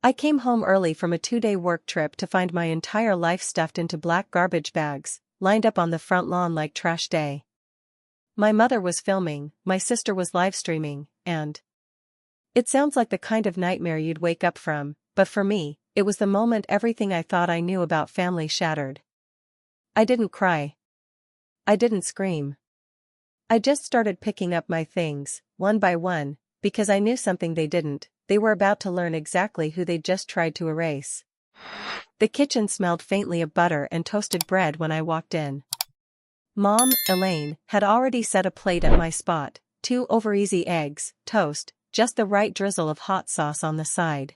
I came home early from a 2-day work trip to find my entire life stuffed into black garbage bags, lined up on the front lawn like trash day. My mother was filming, my sister was live streaming, and it sounds like the kind of nightmare you'd wake up from, but for me, it was the moment everything I thought I knew about family shattered. I didn't cry. I didn't scream. I just started picking up my things, one by one, because I knew something they didn't. They were about to learn exactly who they'd just tried to erase. The kitchen smelled faintly of butter and toasted bread when I walked in. Mom, Elaine, had already set a plate at my spot, 2 over-easy eggs, toast, just the right drizzle of hot sauce on the side.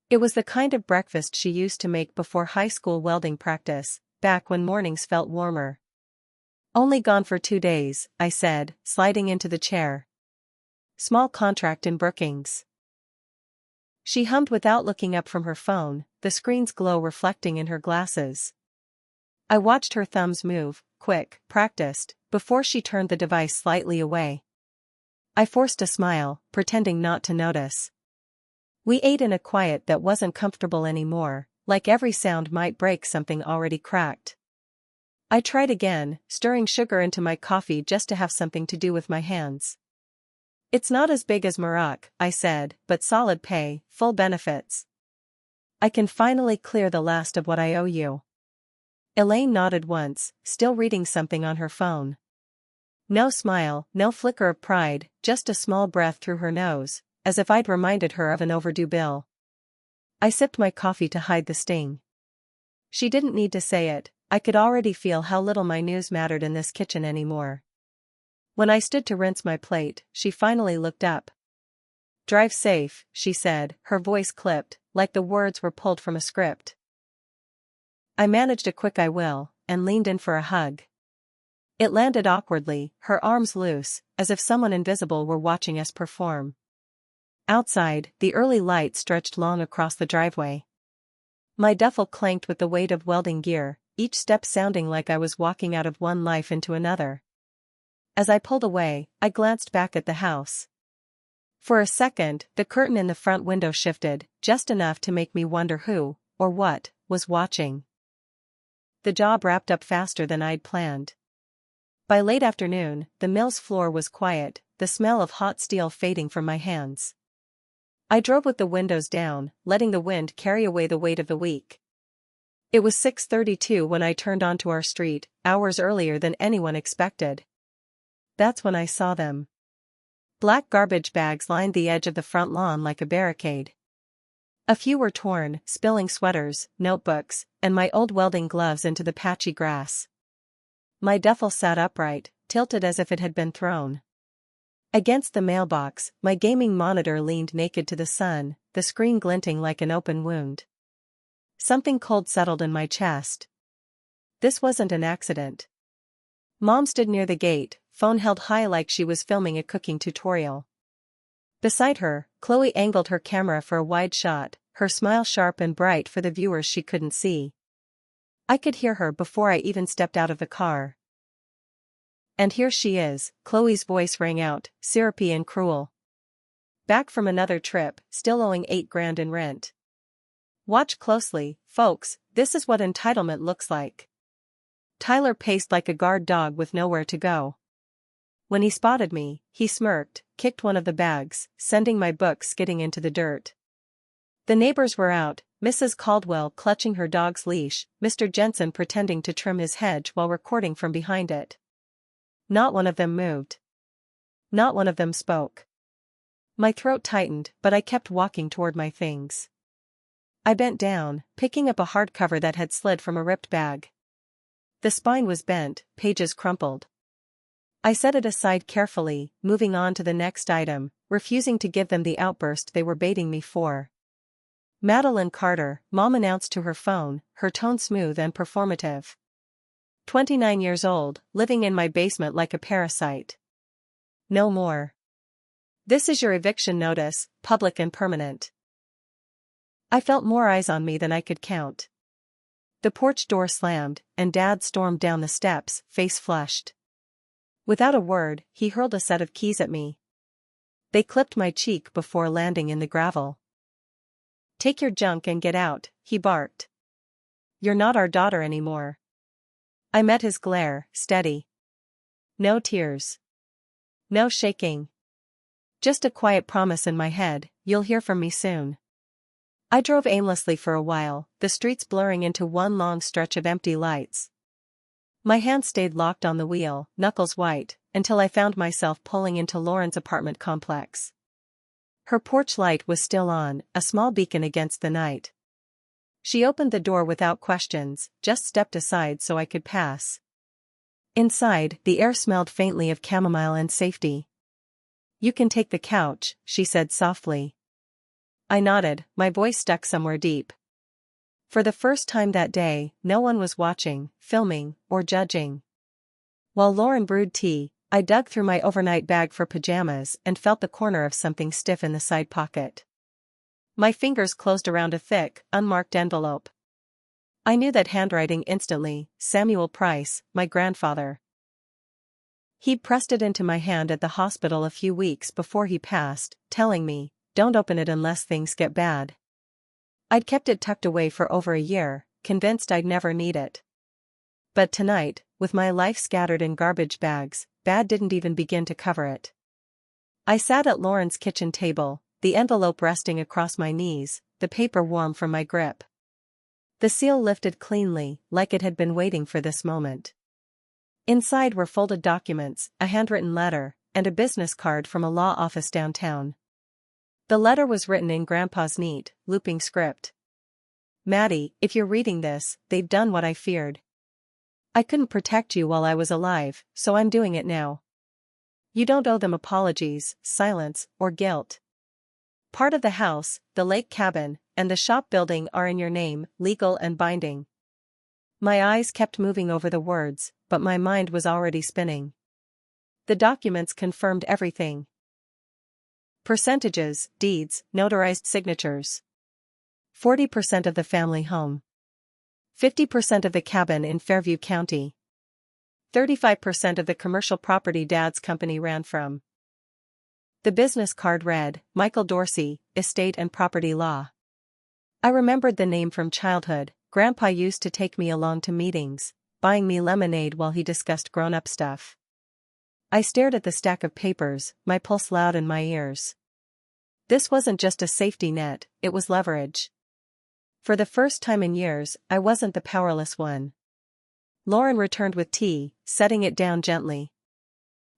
It was the kind of breakfast she used to make before high school welding practice, back when mornings felt warmer. Only gone for 2 days, I said, sliding into the chair. Small contract in Brookings. She hummed without looking up from her phone, the screen's glow reflecting in her glasses. I watched her thumbs move, quick, practiced, before she turned the device slightly away. I forced a smile, pretending not to notice. We ate in a quiet that wasn't comfortable anymore, like every sound might break something already cracked. I tried again, stirring sugar into my coffee just to have something to do with my hands. It's not as big as Maroc, I said, but solid pay, full benefits. I can finally clear the last of what I owe you. Elaine nodded once, still reading something on her phone. No smile, no flicker of pride, just a small breath through her nose, as if I'd reminded her of an overdue bill. I sipped my coffee to hide the sting. She didn't need to say it, I could already feel how little my news mattered in this kitchen anymore. When I stood to rinse my plate, she finally looked up. "Drive safe," she said, her voice clipped, like the words were pulled from a script. I managed a quick "I will," and leaned in for a hug. It landed awkwardly, her arms loose, as if someone invisible were watching us perform. Outside, the early light stretched long across the driveway. My duffel clanked with the weight of welding gear, each step sounding like I was walking out of one life into another. As I pulled away, I glanced back at the house. For a second, the curtain in the front window shifted, just enough to make me wonder who, or what, was watching. The job wrapped up faster than I'd planned. By late afternoon, the mill's floor was quiet, the smell of hot steel fading from my hands. I drove with the windows down, letting the wind carry away the weight of the week. It was 6:32 when I turned onto our street, hours earlier than anyone expected. That's when I saw them. Black garbage bags lined the edge of the front lawn like a barricade. A few were torn, spilling sweaters, notebooks, and my old welding gloves into the patchy grass. My duffel sat upright, tilted as if it had been thrown. Against the mailbox, my gaming monitor leaned naked to the sun, the screen glinting like an open wound. Something cold settled in my chest. This wasn't an accident. Mom stood near the gate, phone held high like she was filming a cooking tutorial. Beside her, Chloe angled her camera for a wide shot, her smile sharp and bright for the viewers she couldn't see. I could hear her before I even stepped out of the car. "And here she is," Chloe's voice rang out, syrupy and cruel. "Back from another trip, still owing $8,000 in rent. Watch closely, folks, this is what entitlement looks like." Tyler paced like a guard dog with nowhere to go. When he spotted me, he smirked, kicked one of the bags, sending my book skidding into the dirt. The neighbors were out, Mrs. Caldwell clutching her dog's leash, Mr. Jensen pretending to trim his hedge while recording from behind it. Not one of them moved. Not one of them spoke. My throat tightened, but I kept walking toward my things. I bent down, picking up a hardcover that had slid from a ripped bag. The spine was bent, pages crumpled. I set it aside carefully, moving on to the next item, refusing to give them the outburst they were baiting me for. "Madeline Carter," Mom announced to her phone, her tone smooth and performative. 29 years old, living in my basement like a parasite. No more. This is your eviction notice, public and permanent. I felt more eyes on me than I could count. The porch door slammed, and Dad stormed down the steps, face flushed. Without a word, he hurled a set of keys at me. They clipped my cheek before landing in the gravel. Take your junk and get out, he barked. You're not our daughter anymore. I met his glare, steady. No tears. No shaking. Just a quiet promise in my head, you'll hear from me soon. I drove aimlessly for a while, the streets blurring into one long stretch of empty lights. My hand stayed locked on the wheel, knuckles white, until I found myself pulling into Lauren's apartment complex. Her porch light was still on, a small beacon against the night. She opened the door without questions, just stepped aside so I could pass. Inside, the air smelled faintly of chamomile and safety. You can take the couch, she said softly. I nodded, my voice stuck somewhere deep. For the first time that day, no one was watching, filming, or judging. While Lauren brewed tea, I dug through my overnight bag for pajamas and felt the corner of something stiff in the side pocket. My fingers closed around a thick, unmarked envelope. I knew that handwriting instantly, Samuel Price, my grandfather. He'd pressed it into my hand at the hospital a few weeks before he passed, telling me, don't open it unless things get bad. I'd kept it tucked away for over a year, convinced I'd never need it. But tonight, with my life scattered in garbage bags, bad didn't even begin to cover it. I sat at Lauren's kitchen table, the envelope resting across my knees, the paper warm from my grip. The seal lifted cleanly, like it had been waiting for this moment. Inside were folded documents, a handwritten letter, and a business card from a law office downtown. The letter was written in Grandpa's neat, looping script. Maddie, if you're reading this, they've done what I feared. I couldn't protect you while I was alive, so I'm doing it now. You don't owe them apologies, silence, or guilt. Part of the house, the lake cabin, and the shop building are in your name, legal and binding. My eyes kept moving over the words, but my mind was already spinning. The documents confirmed everything. Percentages, deeds, notarized signatures. 40% of the family home. 50% of the cabin in Fairview County. 35% of the commercial property Dad's company ran from. The business card read, Michael Dorsey, Estate and Property Law. I remembered the name from childhood. Grandpa used to take me along to meetings, buying me lemonade while he discussed grown-up stuff. I stared at the stack of papers, my pulse loud in my ears. This wasn't just a safety net, it was leverage. For the first time in years, I wasn't the powerless one. Lauren returned with tea, setting it down gently.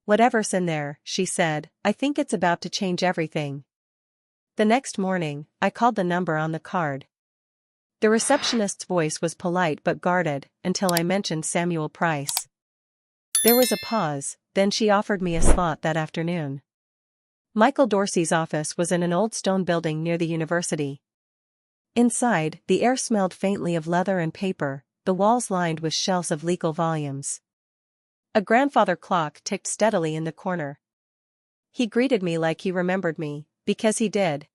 Whatever's in there, she said, I think it's about to change everything. The next morning, I called the number on the card. The receptionist's voice was polite but guarded, until I mentioned Samuel Price. There was a pause, then she offered me a slot that afternoon. Michael Dorsey's office was in an old stone building near the university. Inside, the air smelled faintly of leather and paper, the walls lined with shelves of legal volumes. A grandfather clock ticked steadily in the corner. He greeted me like he remembered me, because he did.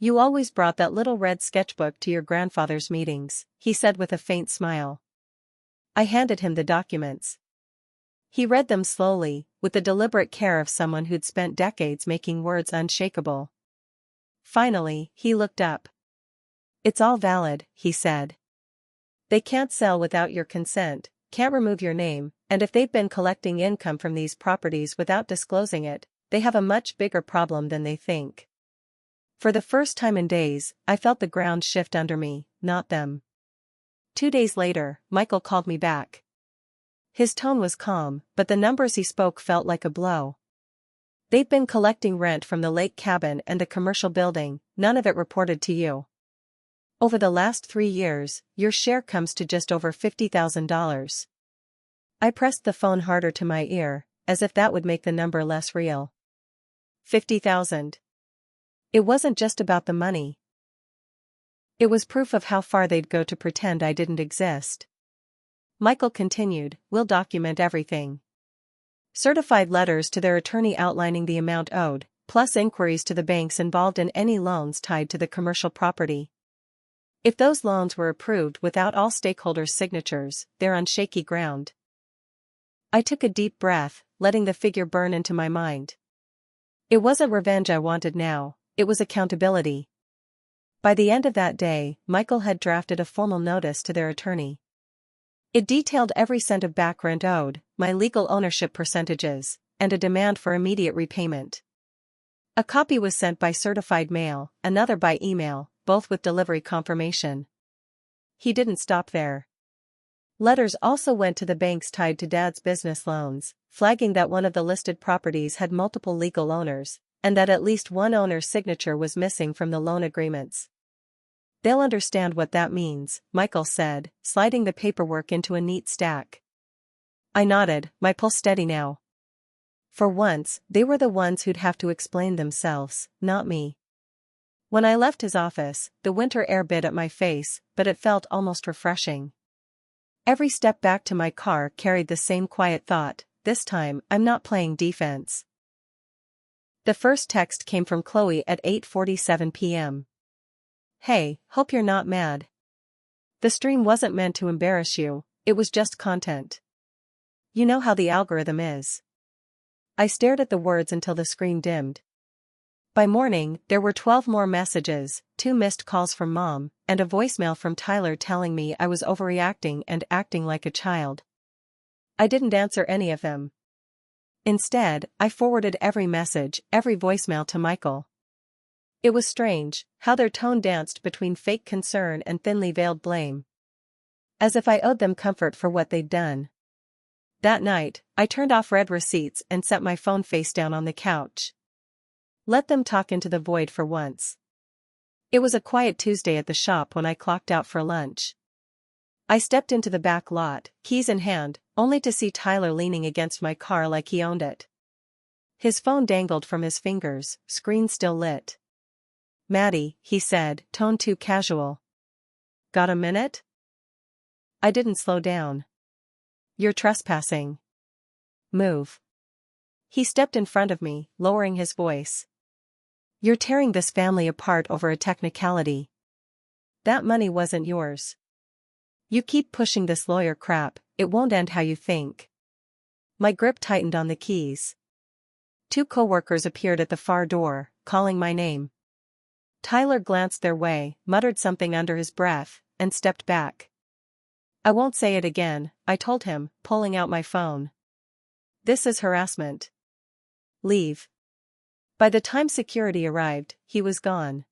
You always brought that little red sketchbook to your grandfather's meetings, he said with a faint smile. I handed him the documents. He read them slowly, with the deliberate care of someone who'd spent decades making words unshakable. Finally, he looked up. It's all valid, he said. They can't sell without your consent, can't remove your name, and if they've been collecting income from these properties without disclosing it, they have a much bigger problem than they think. For the first time in days, I felt the ground shift under me, not them. 2 days later, Michael called me back. His tone was calm, but the numbers he spoke felt like a blow. They've been collecting rent from the lake cabin and the commercial building, none of it reported to you. Over the last 3 years, your share comes to just over $50,000. I pressed the phone harder to my ear, as if that would make the number less real. 50,000. It wasn't just about the money. It was proof of how far they'd go to pretend I didn't exist. Michael continued, we'll document everything. Certified letters to their attorney outlining the amount owed, plus inquiries to the banks involved in any loans tied to the commercial property. If those loans were approved without all stakeholders' signatures, they're on shaky ground. I took a deep breath, letting the figure burn into my mind. It wasn't revenge I wanted now, it was accountability. By the end of that day, Michael had drafted a formal notice to their attorney. It detailed every cent of back rent owed, my legal ownership percentages, and a demand for immediate repayment. A copy was sent by certified mail, another by email, both with delivery confirmation. He didn't stop there. Letters also went to the banks tied to Dad's business loans, flagging that one of the listed properties had multiple legal owners, and that at least one owner's signature was missing from the loan agreements. "They'll understand what that means," Michael said, sliding the paperwork into a neat stack. I nodded, my pulse steady now. For once, they were the ones who'd have to explain themselves, not me. When I left his office, the winter air bit at my face, but it felt almost refreshing. Every step back to my car carried the same quiet thought, this time I'm not playing defense. The first text came from Chloe at 8:47 p.m. "Hey, hope you're not mad. The stream wasn't meant to embarrass you, it was just content. You know how the algorithm is." I stared at the words until the screen dimmed. By morning, there were 12 more messages, 2 missed calls from Mom, and a voicemail from Tyler telling me I was overreacting and acting like a child. I didn't answer any of them. Instead, I forwarded every message, every voicemail to Michael. It was strange, how their tone danced between fake concern and thinly veiled blame. As if I owed them comfort for what they'd done. That night, I turned off read receipts and set my phone face down on the couch. Let them talk into the void for once. It was a quiet Tuesday at the shop when I clocked out for lunch. I stepped into the back lot, keys in hand, only to see Tyler leaning against my car like he owned it. His phone dangled from his fingers, screen still lit. "Maddie," he said, tone too casual. "Got a minute?" I didn't slow down. "You're trespassing. Move." He stepped in front of me, lowering his voice. "You're tearing this family apart over a technicality. That money wasn't yours. You keep pushing this lawyer crap, it won't end how you think." My grip tightened on the keys. 2 coworkers appeared at the far door, calling my name. Tyler glanced their way, muttered something under his breath, and stepped back. "I won't say it again," I told him, pulling out my phone. "This is harassment. Leave." By the time security arrived, he was gone.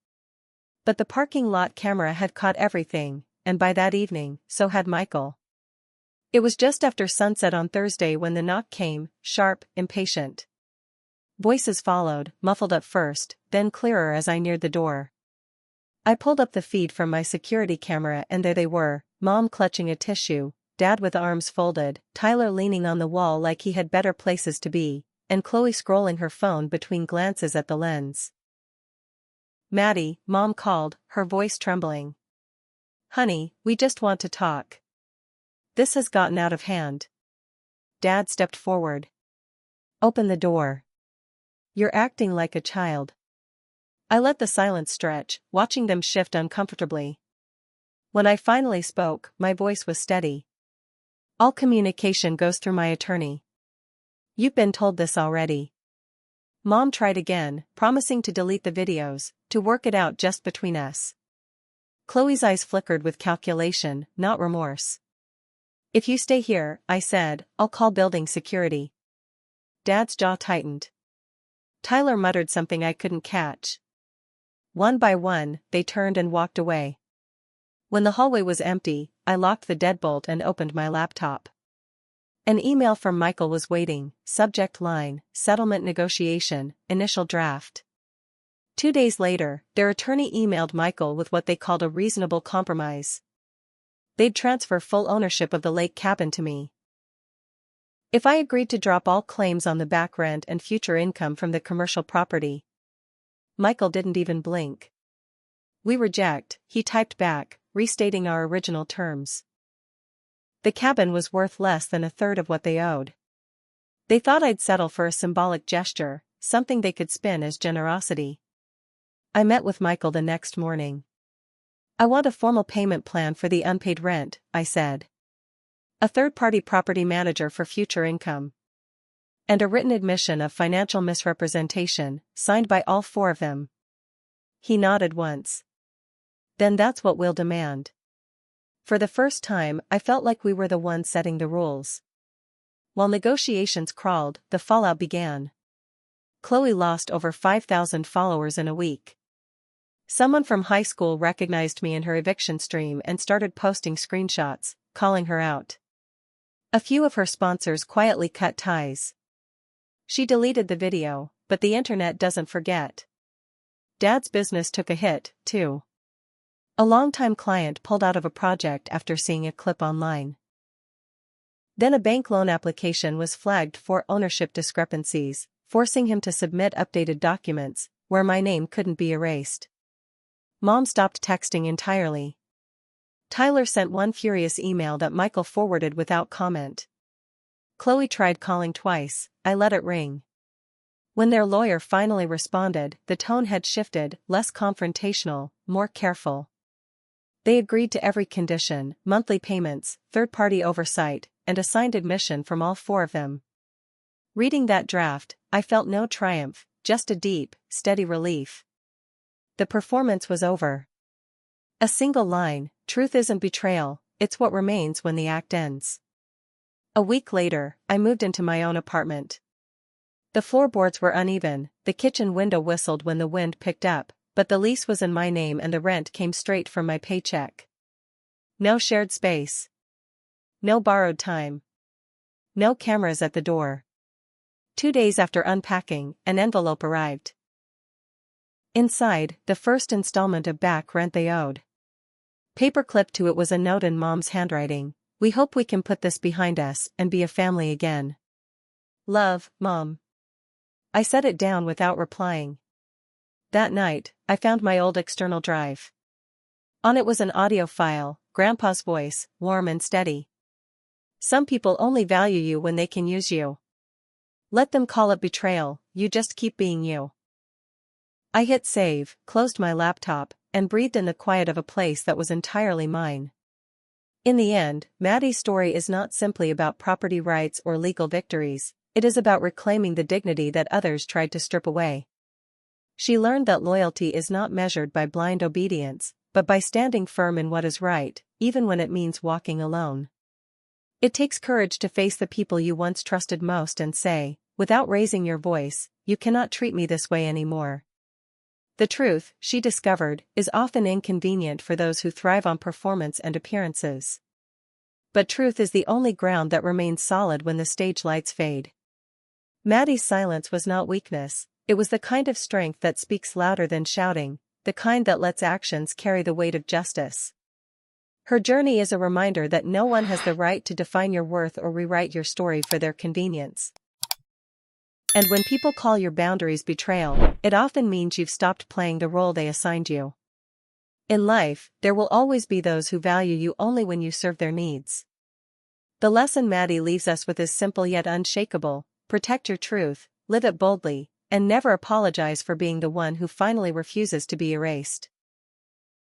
But the parking lot camera had caught everything, and by that evening, so had Michael. It was just after sunset on Thursday when the knock came, sharp, impatient. Voices followed, muffled at first, then clearer as I neared the door. I pulled up the feed from my security camera and there they were, Mom clutching a tissue, Dad with arms folded, Tyler leaning on the wall like he had better places to be, and Chloe scrolling her phone between glances at the lens. "Maddie," Mom called, her voice trembling. "Honey, we just want to talk. This has gotten out of hand." Dad stepped forward. "Open the door. You're acting like a child." I let the silence stretch, watching them shift uncomfortably. When I finally spoke, my voice was steady. "All communication goes through my attorney. You've been told this already." Mom tried again, promising to delete the videos, to work it out just between us. Chloe's eyes flickered with calculation, not remorse. "If you stay here," I said, "I'll call building security." Dad's jaw tightened. Tyler muttered something I couldn't catch. One by one, they turned and walked away. When the hallway was empty, I locked the deadbolt and opened my laptop. An email from Michael was waiting, subject line, settlement negotiation, initial draft. 2 days later, their attorney emailed Michael with what they called a reasonable compromise. They'd transfer full ownership of the lake cabin to me. If I agreed to drop all claims on the back rent and future income from the commercial property. Michael didn't even blink. "We reject," he typed back, restating our original terms. The cabin was worth less than a third of what they owed. They thought I'd settle for a symbolic gesture, something they could spin as generosity. I met with Michael the next morning. "I want a formal payment plan for the unpaid rent," I said. "A third-party property manager for future income. And a written admission of financial misrepresentation, signed by all 4 of them." He nodded once. Then that's what we'll demand. For the first time, I felt like we were the ones setting the rules. While negotiations crawled, the fallout began. Chloe lost over 5,000 followers in a week. Someone from high school recognized me in her eviction stream and started posting screenshots, calling her out. A few of her sponsors quietly cut ties. She deleted the video, but the internet doesn't forget. Dad's business took a hit, too. A longtime client pulled out of a project after seeing a clip online. Then a bank loan application was flagged for ownership discrepancies, forcing him to submit updated documents, where my name couldn't be erased. Mom stopped texting entirely. Tyler sent one furious email that Michael forwarded without comment. Chloe tried calling twice, I let it ring. When their lawyer finally responded, the tone had shifted, less confrontational, more careful. They agreed to every condition, monthly payments, third-party oversight, and assigned admission from all four of them. Reading that draft, I felt no triumph, just a deep, steady relief. The performance was over. A single line, truth isn't betrayal, it's what remains when the act ends. A week later, I moved into my own apartment. The floorboards were uneven, the kitchen window whistled when the wind picked up, but the lease was in my name and the rent came straight from my paycheck. No shared space. No borrowed time. No cameras at the door. 2 days after unpacking, an envelope arrived. Inside, the first installment of back rent they owed. Paperclipped to it was a note in Mom's handwriting. We hope we can put this behind us and be a family again. Love, Mom. I set it down without replying. That night, I found my old external drive. On it was an audio file, Grandpa's voice, warm and steady. Some people only value you when they can use you. Let them call it betrayal, you just keep being you. I hit save, closed my laptop, and breathed in the quiet of a place that was entirely mine. In the end, Maddie's story is not simply about property rights or legal victories, it is about reclaiming the dignity that others tried to strip away. She learned that loyalty is not measured by blind obedience, but by standing firm in what is right, even when it means walking alone. It takes courage to face the people you once trusted most and say, without raising your voice, you cannot treat me this way anymore. The truth, she discovered, is often inconvenient for those who thrive on performance and appearances. But truth is the only ground that remains solid when the stage lights fade. Maddie's silence was not weakness, it was the kind of strength that speaks louder than shouting, the kind that lets actions carry the weight of justice. Her journey is a reminder that no one has the right to define your worth or rewrite your story for their convenience. And when people call your boundaries betrayal, it often means you've stopped playing the role they assigned you. In life, there will always be those who value you only when you serve their needs. The lesson Maddie leaves us with is simple yet unshakable: protect your truth, live it boldly, and never apologize for being the one who finally refuses to be erased.